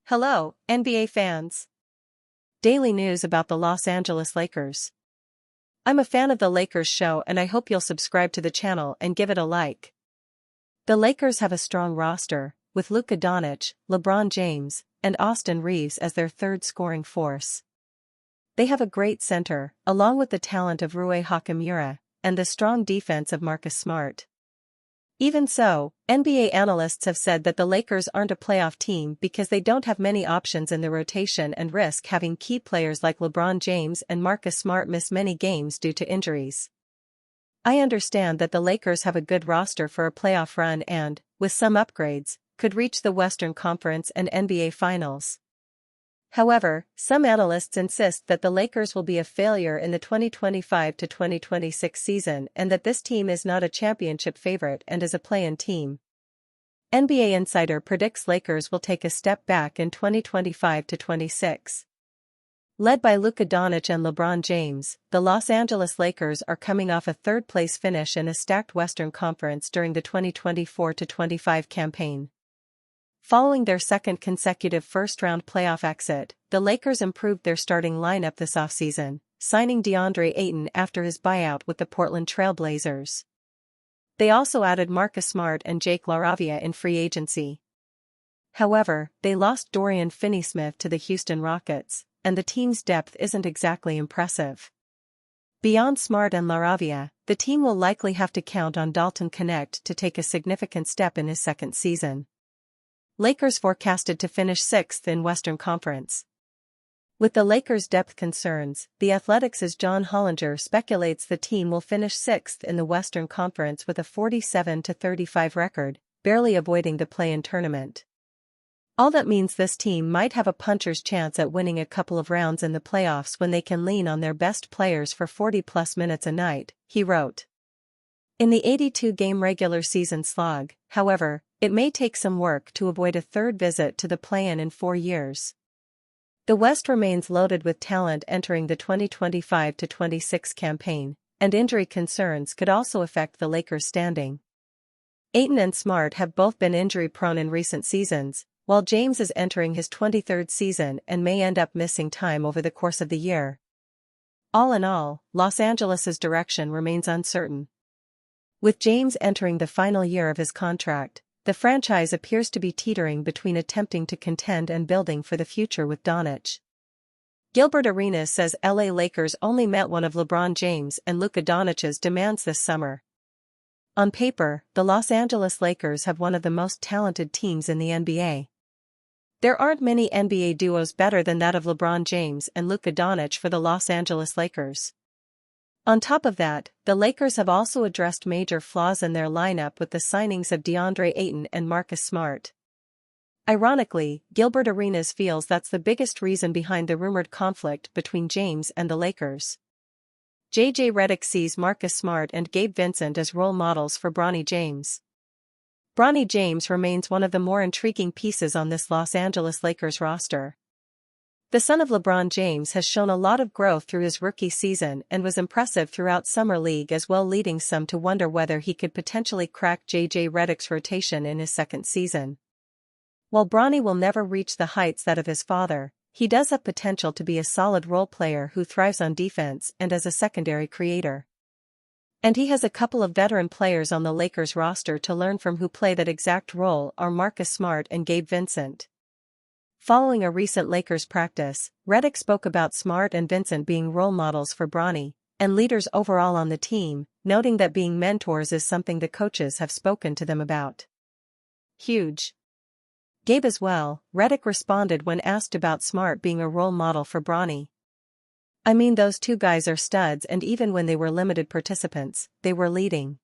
Hello, NBA fans. Daily news about the Los Angeles Lakers. I'm a fan of the Lakers show and I hope you'll subscribe to the channel and give it a like. The Lakers have a strong roster, with Luka Doncic, LeBron James, and Austin Reeves as their third scoring force. They have a great center, along with the talent of Rui Hachimura, and the strong defense of Marcus Smart. Even so, NBA analysts have said that the Lakers aren't a playoff team because they don't have many options in the rotation and risk having key players like LeBron James and Marcus Smart miss many games due to injuries. I understand that the Lakers have a good roster for a playoff run and, with some upgrades, could reach the Western Conference and NBA Finals. However, some analysts insist that the Lakers will be a failure in the 2025 to 2026 season and that this team is not a championship favorite and is a play-in team. NBA Insider predicts Lakers will take a step back in 2025 to 26. Led by Luka Doncic and LeBron James, the Los Angeles Lakers are coming off a third-place finish in a stacked Western Conference during the 2024 to 25 campaign. Following their second consecutive first-round playoff exit, the Lakers improved their starting lineup this offseason, signing DeAndre Ayton after his buyout with the Portland Trail Blazers. They also added Marcus Smart and Jake LaRavia in free agency. However, they lost Dorian Finney-Smith to the Houston Rockets, and the team's depth isn't exactly impressive. Beyond Smart and LaRavia, the team will likely have to count on Dalton Knecht to take a significant step in his second season. Lakers forecasted to finish 6th in Western Conference. With the Lakers' depth concerns, The Athletic's John Hollinger speculates the team will finish 6th in the Western Conference with a 47-35 record, barely avoiding the play-in tournament. All that means this team might have a puncher's chance at winning a couple of rounds in the playoffs when they can lean on their best players for 40-plus minutes a night, he wrote. In the 82-game regular season slog, however, it may take some work to avoid a third visit to the play-in in 4 years. The West remains loaded with talent entering the 2025 to 26 campaign, and injury concerns could also affect the Lakers' standing. Ayton and Smart have both been injury-prone in recent seasons, while James is entering his 23rd season and may end up missing time over the course of the year. All in all, Los Angeles' direction remains uncertain. With James entering the final year of his contract, the franchise appears to be teetering between attempting to contend and building for the future with Doncic. Gilbert Arenas says LA Lakers only met one of LeBron James and Luka Doncic's demands this summer. On paper, the Los Angeles Lakers have one of the most talented teams in the NBA. There aren't many NBA duos better than that of LeBron James and Luka Doncic for the Los Angeles Lakers. On top of that, the Lakers have also addressed major flaws in their lineup with the signings of DeAndre Ayton and Marcus Smart. Ironically, Gilbert Arenas feels that's the biggest reason behind the rumored conflict between James and the Lakers. JJ Redick sees Marcus Smart and Gabe Vincent as role models for Bronny James. Bronny James remains one of the more intriguing pieces on this Los Angeles Lakers roster. The son of LeBron James has shown a lot of growth through his rookie season and was impressive throughout Summer League as well, leading some to wonder whether he could potentially crack JJ Redick's rotation in his second season. While Bronny will never reach the heights that of his father, he does have potential to be a solid role player who thrives on defense and as a secondary creator. And he has a couple of veteran players on the Lakers roster to learn from who play that exact role are Marcus Smart and Gabe Vincent. Following a recent Lakers practice, Redick spoke about Smart and Vincent being role models for Bronny, and leaders overall on the team, noting that being mentors is something the coaches have spoken to them about. Huge. Gabe as well, Redick responded when asked about Smart being a role model for Bronny. I mean, those two guys are studs, and even when they were limited participants, they were leading.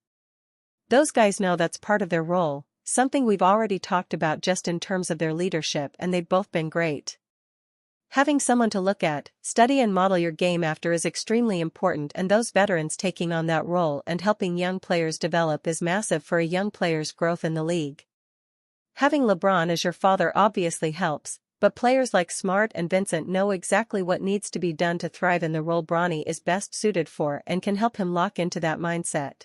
Those guys know that's part of their role, something we've already talked about just in terms of their leadership, and they've both been great. Having someone to look at, study and model your game after is extremely important, and those veterans taking on that role and helping young players develop is massive for a young player's growth in the league. Having LeBron as your father obviously helps, but players like Smart and Vincent know exactly what needs to be done to thrive in the role Bronny is best suited for and can help him lock into that mindset.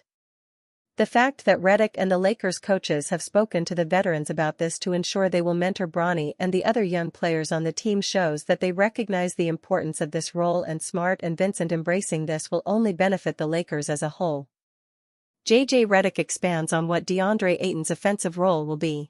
The fact that Redick and the Lakers coaches have spoken to the veterans about this to ensure they will mentor Bronny and the other young players on the team shows that they recognize the importance of this role, and Smart and Vincent embracing this will only benefit the Lakers as a whole. JJ Redick expands on what DeAndre Ayton's offensive role will be.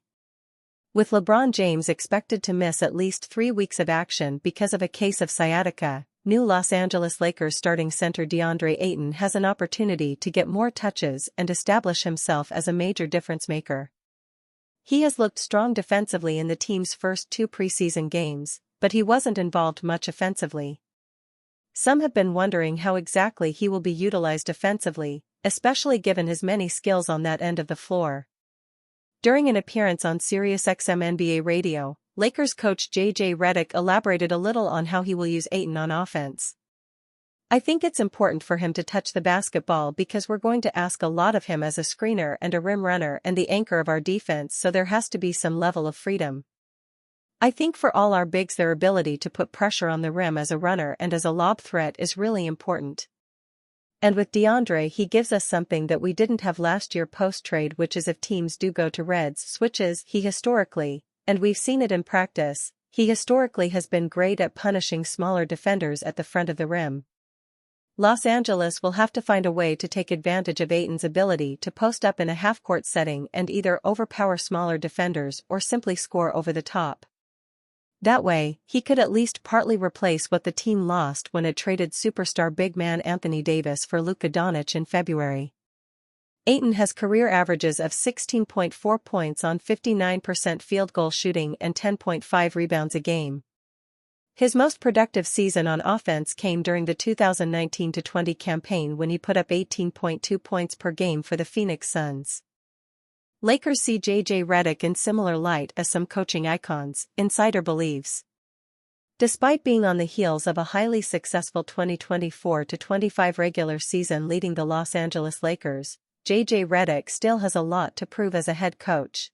With LeBron James expected to miss at least 3 weeks of action because of a case of sciatica, new Los Angeles Lakers starting center DeAndre Ayton has an opportunity to get more touches and establish himself as a major difference maker. He has looked strong defensively in the team's first 2 preseason games, but he wasn't involved much offensively. Some have been wondering how exactly he will be utilized offensively, especially given his many skills on that end of the floor. During an appearance on SiriusXM NBA radio, Lakers coach JJ Redick elaborated a little on how he will use Ayton on offense. "I think it's important for him to touch the basketball because we're going to ask a lot of him as a screener and a rim runner and the anchor of our defense, so there has to be some level of freedom. I think for all our bigs their ability to put pressure on the rim as a runner and as a lob threat is really important. And with DeAndre, he gives us something that we didn't have last year post-trade, which is if teams do go to Reds switches, he historically, and we've seen it in practice, he historically has been great at punishing smaller defenders at the front of the rim. Los Angeles will have to find a way to take advantage of Ayton's ability to post up in a half-court setting and either overpower smaller defenders or simply score over the top. That way, he could at least partly replace what the team lost when it traded superstar big man Anthony Davis for Luka Doncic in February. Ayton has career averages of 16.4 points on 59% field goal shooting and 10.5 rebounds a game. His most productive season on offense came during the 2019-20 campaign when he put up 18.2 points per game for the Phoenix Suns. Lakers see JJ Redick in similar light as some coaching icons, insider believes. Despite being on the heels of a highly successful 2024-25 regular season leading the Los Angeles Lakers, JJ Redick still has a lot to prove as a head coach.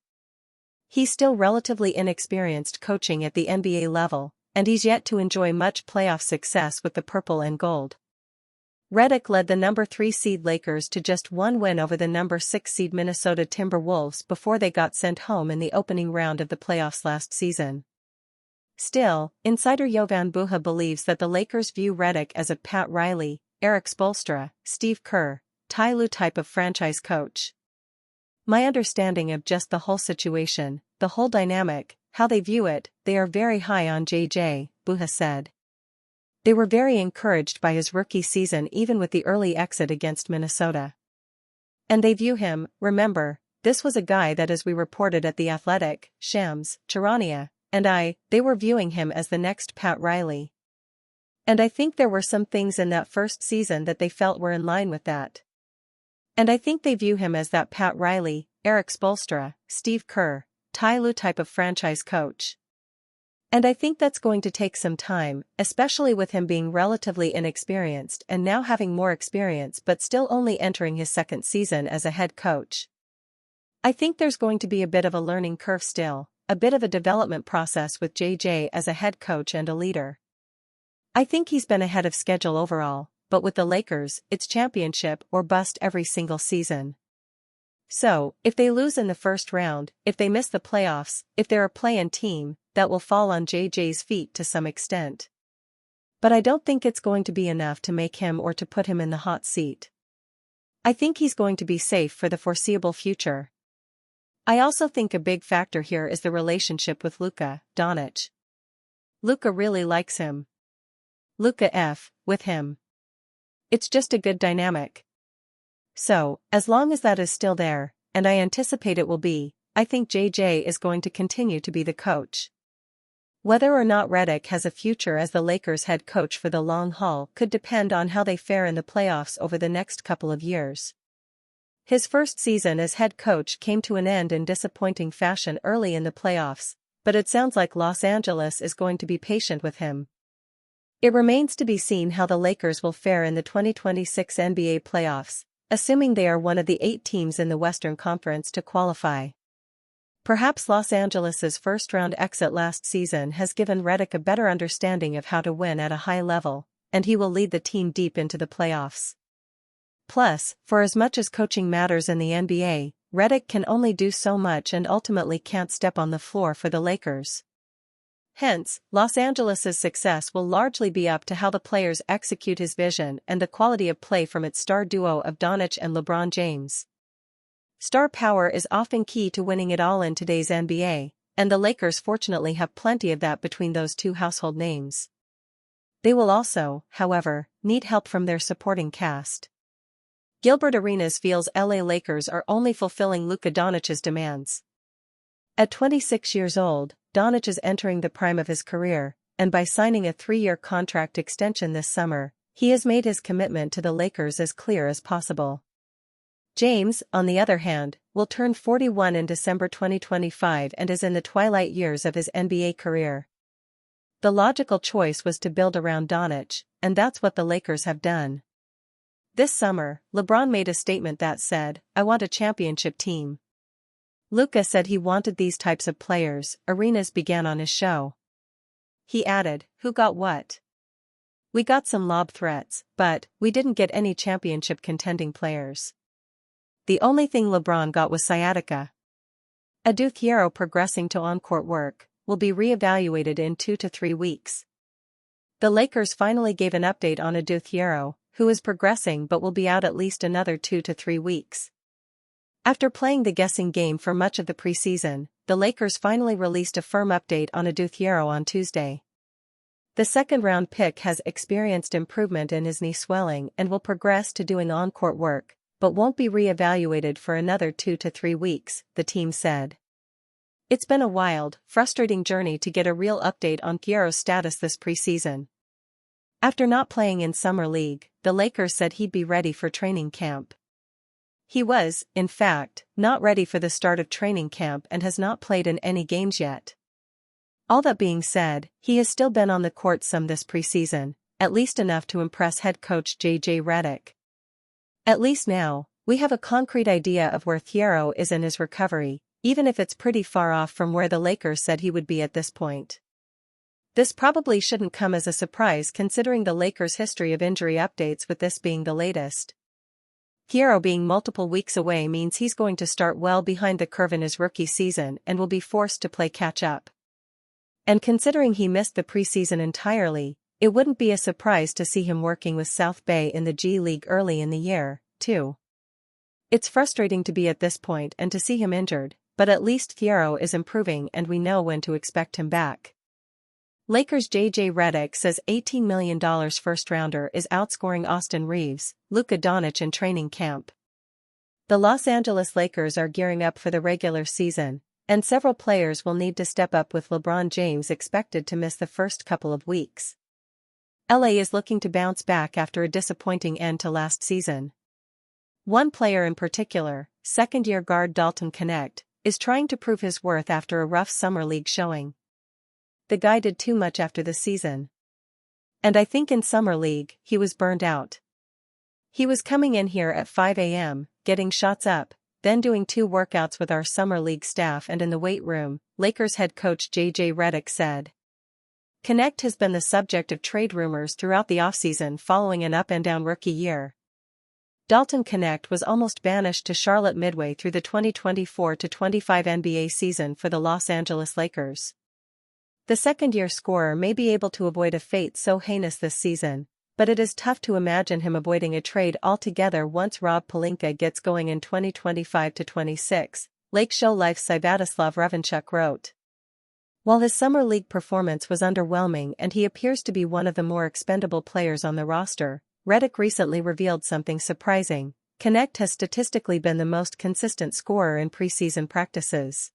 He's still relatively inexperienced coaching at the NBA level, and he's yet to enjoy much playoff success with the purple and gold. Redick led the number 3 seed Lakers to just 1 win over the number 6 seed Minnesota Timberwolves before they got sent home in the opening round of the playoffs last season. Still, insider Jovan Buha believes that the Lakers view Redick as a Pat Riley, Erik Spoelstra, Steve Kerr, Ty Lue type of franchise coach. "My understanding of just the whole situation, the whole dynamic, how they view it, they are very high on JJ," Buha said. They were very encouraged by his rookie season even with the early exit against Minnesota. And they view him, remember, this was a guy that, as we reported at The Athletic, Shams Charania, and they were viewing him as the next Pat Riley. And I think there were some things in that first season that they felt were in line with that. And I think they view him as that Pat Riley, Erik Spoelstra, Steve Kerr, Ty Lue type of franchise coach. And I think that's going to take some time, especially with him being relatively inexperienced and now having more experience but still only entering his second season as a head coach. I think there's going to be a bit of a learning curve still, a bit of a development process with JJ as a head coach and a leader. I think he's been ahead of schedule overall, but with the Lakers, it's championship or bust every single season. So, if they lose in the first round, if they miss the playoffs, if they're a play-in team, that will fall on JJ's feet to some extent. But I don't think it's going to be enough to make him or to put him in the hot seat. I think he's going to be safe for the foreseeable future. I also think a big factor here is the relationship with Luka Doncic. Luka really likes him. Luka with him. It's just a good dynamic. So, as long as that is still there, and I anticipate it will be, I think JJ is going to continue to be the coach. Whether or not Redick has a future as the Lakers head coach for the long haul could depend on how they fare in the playoffs over the next couple of years. His first season as head coach came to an end in disappointing fashion early in the playoffs, but it sounds like Los Angeles is going to be patient with him. It remains to be seen how the Lakers will fare in the 2026 NBA playoffs, assuming they are one of the 8 teams in the Western Conference to qualify. Perhaps Los Angeles's first-round exit last season has given Redick a better understanding of how to win at a high level, and he will lead the team deep into the playoffs. Plus, for as much as coaching matters in the NBA, Redick can only do so much and ultimately can't step on the floor for the Lakers. Hence, Los Angeles' success will largely be up to how the players execute his vision and the quality of play from its star duo of Doncic and LeBron James. Star power is often key to winning it all in today's NBA, and the Lakers fortunately have plenty of that between those two household names. They will also, however, need help from their supporting cast. Gilbert Arenas feels LA Lakers are only fulfilling Luka Doncic's demands. At 26 years old, Doncic is entering the prime of his career, and by signing a 3-year contract extension this summer, he has made his commitment to the Lakers as clear as possible. James, on the other hand, will turn 41 in December 2025 and is in the twilight years of his NBA career. The logical choice was to build around Doncic, and that's what the Lakers have done. This summer, LeBron made a statement that said, "I want a championship team." Luka said he wanted these types of players. Arenas began on his show. He added, "Who got what? We got some lob threats, but we didn't get any championship contending players. The only thing LeBron got was sciatica." Adou Thiero progressing to on-court work will be re-evaluated in 2 to 3 weeks. The Lakers finally gave an update on Adou Thiero, who is progressing but will be out at least another 2 to 3 weeks. After playing the guessing game for much of the preseason, the Lakers finally released a firm update on Adou Thiero on Tuesday. The second-round pick has experienced improvement in his knee swelling and will progress to doing on-court work, but won't be re-evaluated for another 2 to 3 weeks, the team said. It's been a wild, frustrating journey to get a real update on Thiero's status this preseason. After not playing in Summer League, the Lakers said he'd be ready for training camp. He was, in fact, not ready for the start of training camp and has not played in any games yet. All that being said, he has still been on the court some this preseason, at least enough to impress head coach J.J. Redick. At least now, we have a concrete idea of where Thiero is in his recovery, even if it's pretty far off from where the Lakers said he would be at this point. This probably shouldn't come as a surprise considering the Lakers' history of injury updates, with this being the latest. Thiero being multiple weeks away means he's going to start well behind the curve in his rookie season and will be forced to play catch-up. And considering he missed the preseason entirely, it wouldn't be a surprise to see him working with South Bay in the G League early in the year, too. It's frustrating to be at this point and to see him injured, but at least Thiero is improving and we know when to expect him back. Lakers' J.J. Redick says $18 million first-rounder is outscoring Austin Reeves, Luka Doncic in training camp. The Los Angeles Lakers are gearing up for the regular season, and several players will need to step up, with LeBron James expected to miss the first couple of weeks. LA is looking to bounce back after a disappointing end to last season. One player in particular, second-year guard Dalton Knecht, is trying to prove his worth after a rough summer league showing. The guy did too much after the season. And I think in summer league, he was burned out. He was coming in here at 5 a.m., getting shots up, then doing 2 workouts with our summer league staff and in the weight room, Lakers head coach J.J. Redick said. Knecht has been the subject of trade rumors throughout the offseason following an up-and-down rookie year. Dalton Knecht was almost banished to Charlotte midway through the 2024-25 NBA season for the Los Angeles Lakers. The second-year scorer may be able to avoid a fate so heinous this season, but it is tough to imagine him avoiding a trade altogether once Rob Pelinka gets going in 2025-26, Lake Show Life's Svatoslav Revanchuk wrote. While his summer league performance was underwhelming and he appears to be one of the more expendable players on the roster, Redick recently revealed something surprising. Knecht has statistically been the most consistent scorer in preseason practices.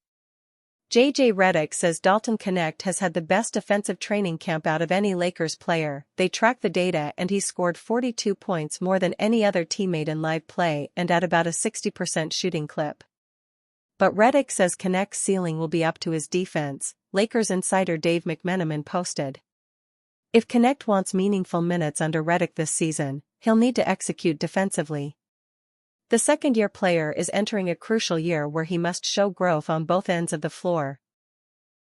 J.J. Redick says Dalton Knecht has had the best offensive training camp out of any Lakers player. They track the data and he's scored 42 points more than any other teammate in live play and at about a 60% shooting clip. But Redick says Knecht's ceiling will be up to his defense, Lakers insider Dave McMenamin posted. If Knecht wants meaningful minutes under Redick this season, he'll need to execute defensively. The second-year player is entering a crucial year where he must show growth on both ends of the floor.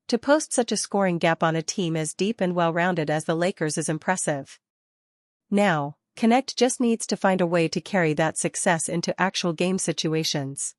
To post such a scoring gap on a team as deep and well-rounded as the Lakers is impressive. Now, Connect just needs to find a way to carry that success into actual game situations.